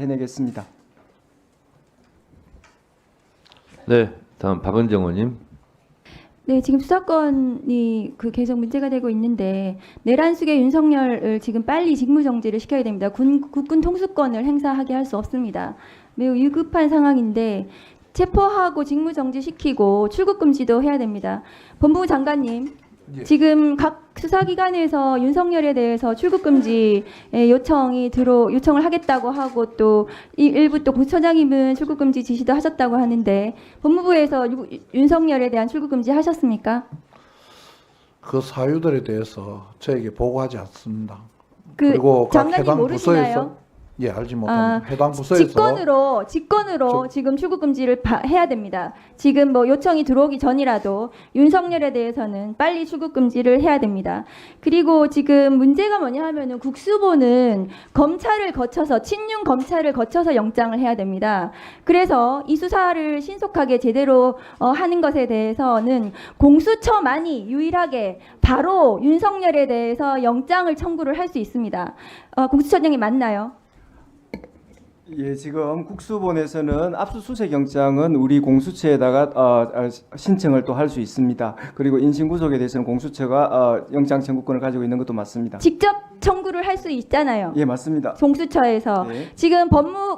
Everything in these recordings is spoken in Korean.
해내겠습니다. 네, 다음 박은정 의원님. 네, 지금 수사권이 계속 문제가 되고 있는데 내란숙의 윤석열을 지금 빨리 직무정지를 시켜야 됩니다. 국군 통수권을 행사하게 할 수 없습니다. 매우 위급한 상황인데 체포하고 직무정지시키고 출국금지도 해야 됩니다. 법무부 장관님, 지금 각 수사기관에서 윤석열에 대해서 출국금지 요청을 하겠다고 하고 또 일부 또 부처장님은 출국금지 지시도 하셨다고 하는데 법무부에서 윤석열에 대한 출국금지 하셨습니까? 그 사유들에 대해서 저에게 보고하지 않습니다. 그 그리고 각 장관님 해당 모르시나요? 부서에서 알지 못합니다. 해당 부서에서 직권으로 지금 출국금지를 해야 됩니다. 지금 뭐 요청이 들어오기 전이라도 윤석열에 대해서는 빨리 출국금지를 해야 됩니다. 그리고 지금 문제가 뭐냐 하면은 국수본은 검찰을 거쳐서 친윤 검찰을 거쳐서 영장을 해야 됩니다. 그래서 이 수사를 신속하게 제대로 하는 것에 대해서는 공수처만이 유일하게 바로 윤석열에 대해서 영장을 청구를 할 수 있습니다. 공수처장이 맞나요? 예, 지금 국수본에서는 압수수색 영장은 우리 공수처에다가 신청을 또 할 수 있습니다. 그리고 인신구속에 대해서는 공수처가 영장 청구권을 가지고 있는 것도 맞습니다. 직접 청구를 할 수 있잖아요. 예, 맞습니다. 공수처에서 네. 지금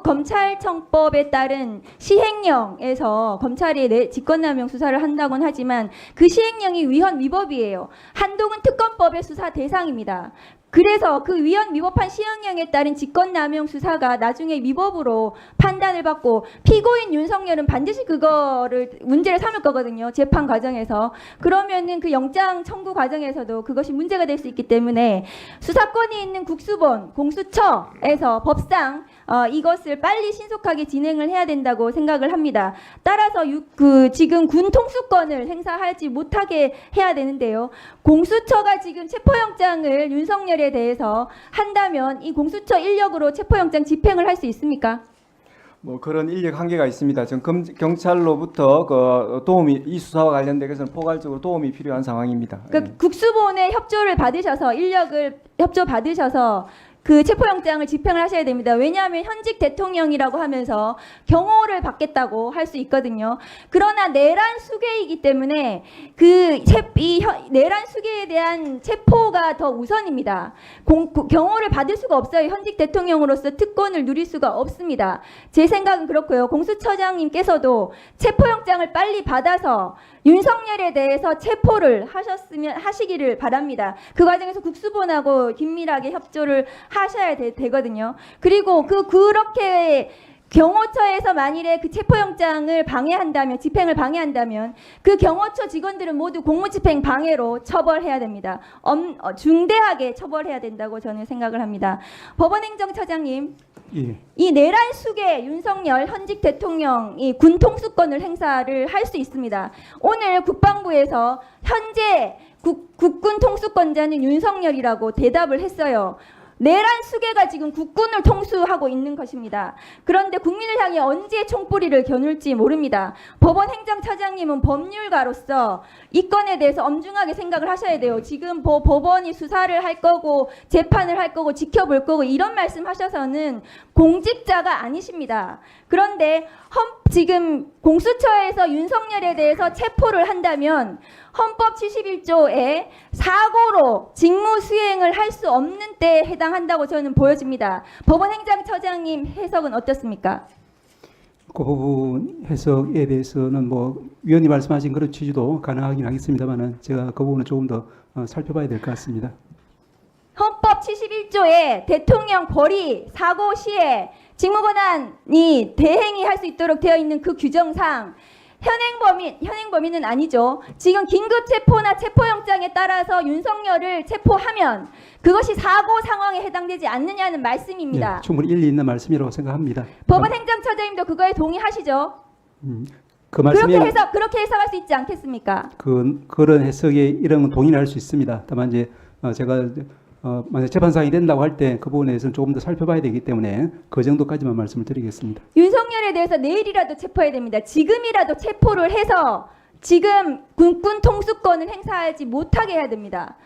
검찰청법에 따른 시행령에서 검찰이 직권남용 수사를 한다고는 하지만 그 시행령이 위헌위법이에요. 한동훈 특검법의 수사 대상입니다. 그래서 그 위헌위법한 시행령에 따른 직권남용 수사가 나중에 위법으로 판단을 받고 피고인 윤석열은 반드시 그거를 문제를 삼을 거거든요. 재판 과정에서. 그러면은 그 영장 청구 과정에서도 그것이 문제가 될 수 있기 때문에 수사권이 있는 국수본, 공수처에서 법상 이것을 빨리 신속하게 진행을 해야 된다고 생각을 합니다. 따라서 지금 군 통수권을 행사하지 못하게 해야 되는데요. 공수처가 지금 체포영장을 윤석열에 대해서 한다면 이 공수처 인력으로 체포영장 집행을 할 수 있습니까? 뭐 그런 인력 한계가 있습니다. 지금 경찰로부터 그 도움이 이 수사와 관련돼서는 포괄적으로 도움이 필요한 상황입니다. 그러니까 국수본의 협조를 받으셔서 인력을 협조 받으셔서 그 체포영장을 집행을 하셔야 됩니다. 왜냐하면 현직 대통령이라고 하면서 경호를 받겠다고 할 수 있거든요. 그러나 내란 수괴이기 때문에 이 내란 수괴에 대한 체포가 더 우선입니다. 경호를 받을 수가 없어요. 현직 대통령으로서 특권을 누릴 수가 없습니다. 제 생각은 그렇고요. 공수처장님께서도 체포영장을 빨리 받아서 윤석열에 대해서 체포를 하시기를 바랍니다. 그 과정에서 국수본하고 긴밀하게 협조를 하셔야 되거든요. 그리고 그렇게 경호처에서 만일에 그 체포영장을 방해한다면, 집행을 방해한다면 그 경호처 직원들은 모두 공무집행 방해로 처벌해야 됩니다. 중대하게 처벌해야 된다고 저는 생각을 합니다. 법원행정처장님, 예. 이 내란 수괴 윤석열 현직 대통령이 군 통수권을 행사를 할 수 있습니다. 오늘 국방부에서 현재 국군 통수권자는 윤석열이라고 대답을 했어요. 내란 수괴가 지금 국군을 통수하고 있는 것입니다. 그런데 국민을 향해 언제 총뿌리를 겨눌지 모릅니다. 법원 행정처장님은 법률가로서 이 건에 대해서 엄중하게 생각을 하셔야 돼요. 지금 법원이 수사를 할 거고 재판을 할 거고 지켜볼 거고 이런 말씀하셔서는 공직자가 아니십니다. 그런데 지금 공수처에서 윤석열에 대해서 체포를 한다면 헌법 71조에 사고로 직무 수행을 할 수 없는 때에 해당한다고 저는 보여집니다. 법원 행정처장님 해석은 어떻습니까? 그 부분 해석에 대해서는 뭐 위원님 말씀하신 그런 취지도 가능하긴 하겠습니다만은 제가 그 부분은 조금 더 살펴봐야 될 것 같습니다. 헌법 71조에 대통령 벌이 사고 시에 직무권한이 대행이 할 수 있도록 되어 있는 그 규정상 현행범위는 아니죠. 지금 긴급 체포나 체포영장에 따라서 윤석열을 체포하면 그것이 사고 상황에 해당되지 않느냐는 말씀입니다. 예, 충분히 일리 있는 말씀이라고 생각합니다. 법원 행정처장님도 그거에 동의하시죠? 그 말씀이 그렇게 해석할 수 있지 않겠습니까? 그런 해석에 이런 동의를 할 수 있습니다. 다만 이제 제가 만약 재판상이 된다고 할 때 그 부분에 대해서는 조금 더 살펴봐야 되기 때문에 그 정도까지만 말씀을 드리겠습니다. 윤석열에 대해서 내일이라도 체포해야 됩니다. 지금이라도 체포를 해서 지금 국군 통수권을 행사하지 못하게 해야 됩니다.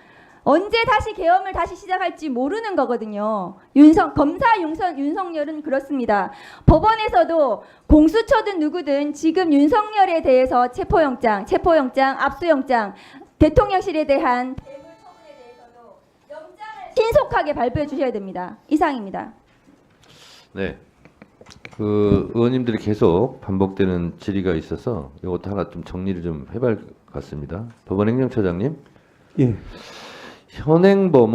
언제 다시 계엄을 다시 시작할지 모르는 거거든요. 검사 윤석열은 그렇습니다. 법원에서도 공수처든 누구든 지금 윤석열에 대해서 체포영장, 압수영장, 대통령실에 대한 대물 처분에 대해서도 영장을 신속하게 발부해 주셔야 됩니다. 이상입니다. 네. 그 의원님들이 계속 반복되는 질의가 있어서 이것도 하나 좀 정리를 좀 해봐야 할 것 같습니다. 법원행정처장님, 예. 현행범은